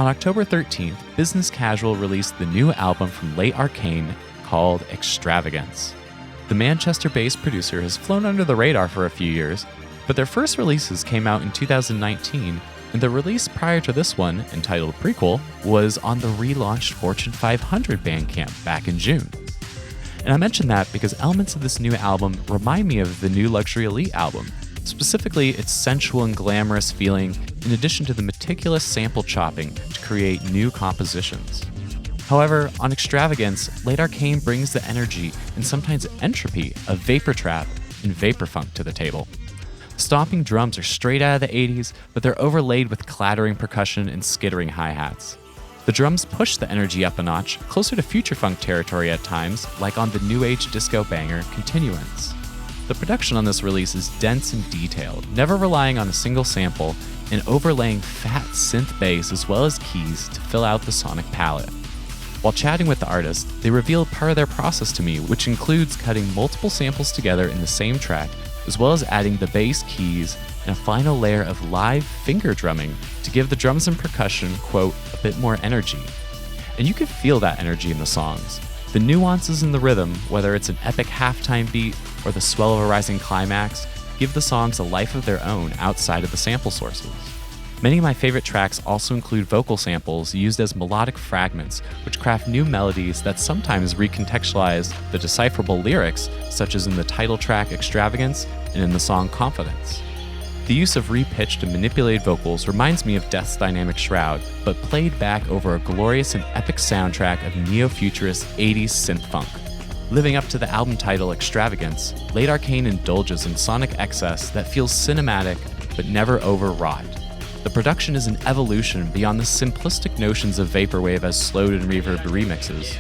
On October 13th, Business Casual released the new album from late Arcane called Extravagance. The Manchester-based producer has flown under the radar for a few years, but their first releases came out in 2019, and the release prior to this one, entitled Prequel, was on the relaunched Fortune 500 bandcamp back in June. And I mention that because elements of this new album remind me of the new Luxury Elite album, specifically its sensual and glamorous feeling, in addition to the meticulous sample chopping to create new compositions. However, on Extravagance, late Arcane brings the energy and sometimes entropy of vaportrap and vaporfunk to the table. Stomping drums are straight out of the 80s, but they're overlaid with clattering percussion and skittering hi-hats. The drums push the energy up a notch, closer to future funk territory at times, like on the new age disco banger Continuance. The production on this release is dense and detailed, never relying on a single sample, and overlaying fat synth bass as well as keys to fill out the sonic palette. While chatting with the artist, they revealed part of their process to me, which includes cutting multiple samples together in the same track, as well as adding the bass keys and a final layer of live finger drumming to give the drums and percussion, quote, a bit more energy. And you can feel that energy in the songs. The nuances in the rhythm, whether it's an epic halftime beat or the swell of a rising climax, give the songs a life of their own outside of the sample sources. Many of my favorite tracks also include vocal samples used as melodic fragments, which craft new melodies that sometimes recontextualize the decipherable lyrics, such as in the title track Extravagance and in the song Confidence. The use of repitched and manipulated vocals reminds me of Death's Dynamic Shroud, but played back over a glorious and epic soundtrack of neo-futurist 80s synth funk. Living up to the album title Extravagance, late Arcane indulges in sonic excess that feels cinematic but never overwrought. The production is an evolution beyond the simplistic notions of Vaporwave as slowed and reverbed remixes.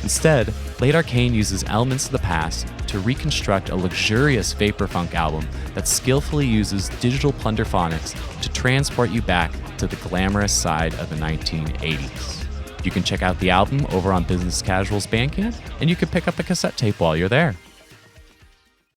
Instead, late Arcane uses elements of the past to reconstruct a luxurious vaporfunk album that skillfully uses digital plunderphonics to transport you back to the glamorous side of the 1980s. You can check out the album over on Business Casual's Bandcamp, and you can pick up a cassette tape while you're there.